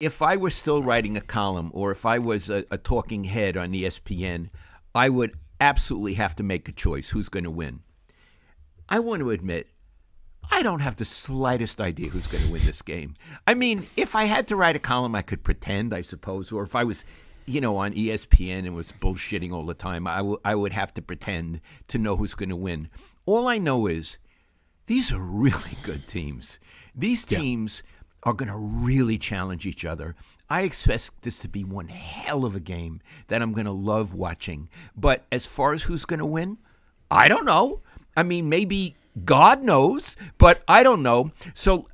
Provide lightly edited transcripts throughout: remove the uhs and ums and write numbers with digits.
If I were still writing a column or if I was a talking head on ESPN, I would absolutely have to make a choice who's going to win. I want to admit, I don't have the slightest idea who's going to win this game. I mean, if I had to write a column, I could pretend, I suppose, or if I was, on ESPN and was bullshitting all the time, I would have to pretend to know who's going to win. All I know is these are really good teams. These teams are going to really challenge each other. I expect this to be one hell of a game that I'm going to love watching. But as far as who's going to win, I don't know. I mean, maybe God knows, but I don't know. So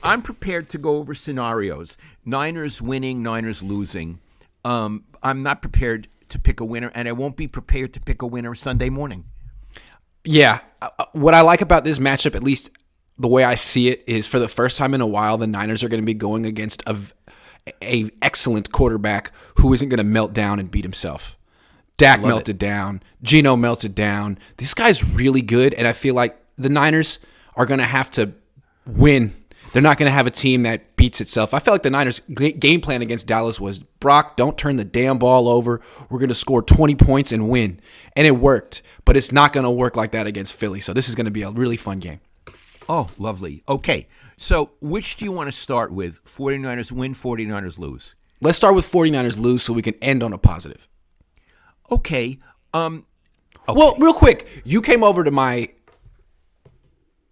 I'm prepared to go over scenarios. Niners winning, Niners losing. I'm not prepared to pick a winner, and I won't be prepared to pick a winner Sunday morning. Yeah. What I like about this matchup, at least the way I see it, is for the first time in a while, the Niners are going to be going against a excellent quarterback who isn't going to melt down and beat himself. Dak melted down. Geno melted down. This guy's really good, and I feel like the Niners are going to have to win. They're not going to have a team that beats itself. I felt like the Niners' game plan against Dallas was, Brock, don't turn the damn ball over. We're going to score 20 points and win. And it worked, but it's not going to work like that against Philly. So this is going to be a really fun game. Oh, lovely. Okay, so which do you want to start with? 49ers win, 49ers lose? Let's start with 49ers lose so we can end on a positive. Okay. Well, real quick, you came over to my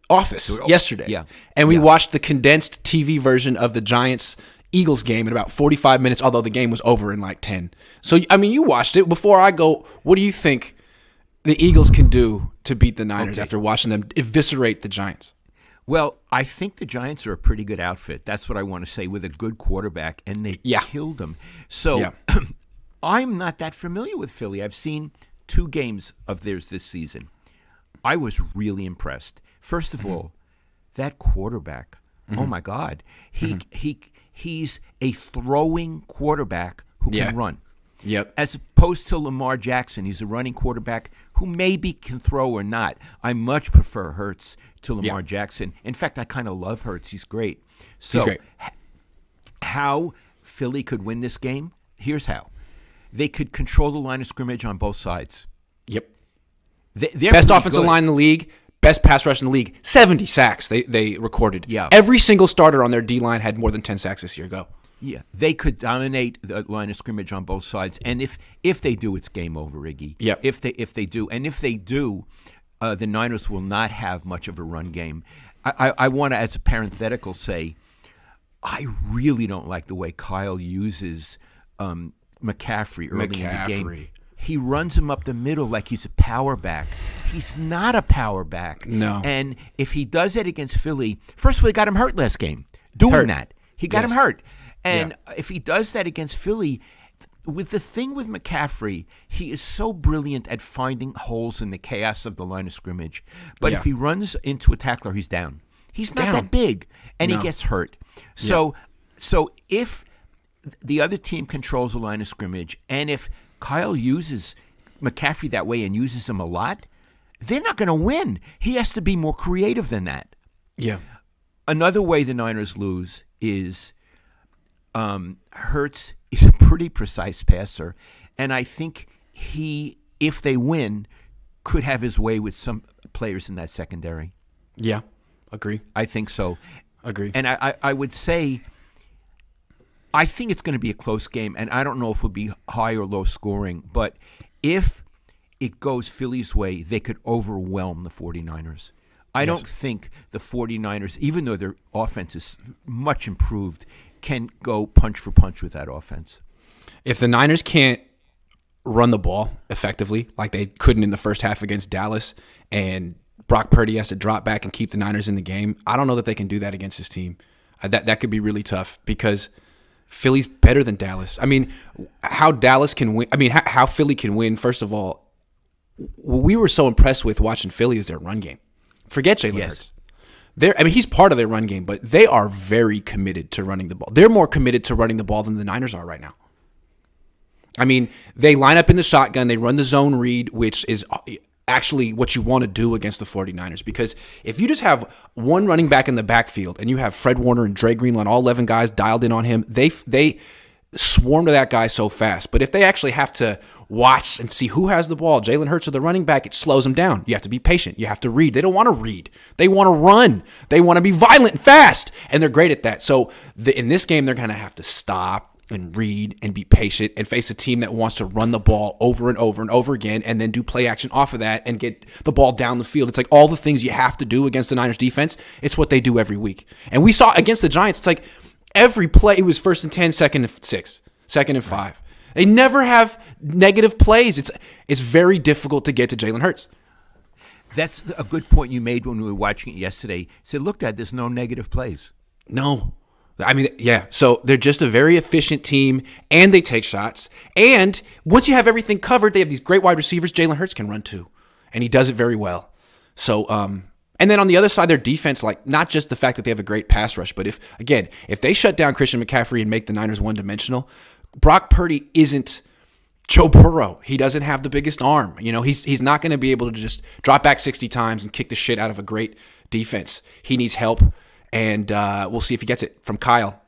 office yesterday, and we watched the condensed TV version of the Giants-Eagles game in about 45 minutes, although the game was over in like 10. So, I mean, you watched it. Before I go, what do you think the Eagles can do to beat the Niners after watching them eviscerate the Giants? Well, I think the Giants are a pretty good outfit. That's what I want to say, with a good quarterback, and they killed them. So I'm not that familiar with Philly. I've seen 2 games of theirs this season. I was really impressed. First of all, that quarterback, oh my God, he's a throwing quarterback who can run. Yep. As opposed to Lamar Jackson, he's a running quarterback who maybe can throw or not. I much prefer Hurts to Lamar Jackson. In fact, I kind of love Hurts. He's great. So, how Philly could win this game? Here's how. They could control the line of scrimmage on both sides. Yep. They're best offensive line in the league, best pass rush in the league. 70 sacks they recorded. Yeah. Every single starter on their D-line had more than 10 sacks this year. Go. Yeah, they could dominate the line of scrimmage on both sides, and if they do, it's game over, Iggy. Yeah. If they do, the Niners will not have much of a run game. I want to, as a parenthetical, say I really don't like the way Kyle uses McCaffrey early in the game. He runs him up the middle like he's a power back. He's not a power back. No. And if he does it against Philly, first of all, he got him hurt last game. That. He got him hurt. And if he does that against Philly, with the thing with McCaffrey, he is so brilliant at finding holes in the chaos of the line of scrimmage. But if he runs into a tackler, he's down. He's not that big, and he gets hurt. So if the other team controls the line of scrimmage, and if Kyle uses McCaffrey that way and uses him a lot, they're not going to win. He has to be more creative than that. Yeah. Another way the Niners lose is Hurts is a pretty precise passer, and I think he, if they win, could have his way with some players in that secondary. Yeah, agree. I think so. Agree. And I would say I think it's going to be a close game, and I don't know if it'll be high or low scoring, but if it goes Philly's way, they could overwhelm the 49ers. I don't think the 49ers, even though their offense is much improved, can go punch for punch with that offense. If the Niners can't run the ball effectively, like they couldn't in the first half against Dallas, and Brock Purdy has to drop back and keep the Niners in the game, I don't know that they can do that against his team. That could be really tough because Philly's better than Dallas. I mean, how Dallas can win, how Philly can win, first of all, what we were so impressed with watching Philly is their run game. Forget Jalen Hurts. He's part of their run game, but they are very committed to running the ball. They're more committed to running the ball than the Niners are right now. I mean, they line up in the shotgun. They run the zone read, which is actually what you want to do against the 49ers. Because if you just have one running back in the backfield and you have Fred Warner and Dre Greenlaw, all 11 guys dialed in on him, they swarm to that guy so fast. But if they actually have to watch and see who has the ball, Jalen Hurts or the running back, it slows them down. You have to be patient. You have to read. They don't want to read. They want to run. They want to be violent and fast, and they're great at that. So in this game, they're going to have to stop and read and be patient and face a team that wants to run the ball over and over and over again and then do play action off of that and get the ball down the field. It's like all the things you have to do against the Niners defense. It's what they do every week. And we saw against the Giants, it's like every play, it was 1st and 10, 2nd and 6, 2nd and 5. They never have negative plays. It's very difficult to get to Jalen Hurts. That's a good point you made when we were watching it yesterday. You said, look, Dad, there's no negative plays. No. I mean, yeah. So they're just a very efficient team, and they take shots. And once you have everything covered, they have these great wide receivers. Jalen Hurts can run too, and he does it very well. So, and then on the other side, their defense, like not just the fact that they have a great pass rush, but if they shut down Christian McCaffrey and make the Niners one-dimensional, Brock Purdy isn't Joe Burrow. He doesn't have the biggest arm. You know, he's not going to be able to just drop back 60 times and kick the shit out of a great defense. He needs help, and we'll see if he gets it from Kyle.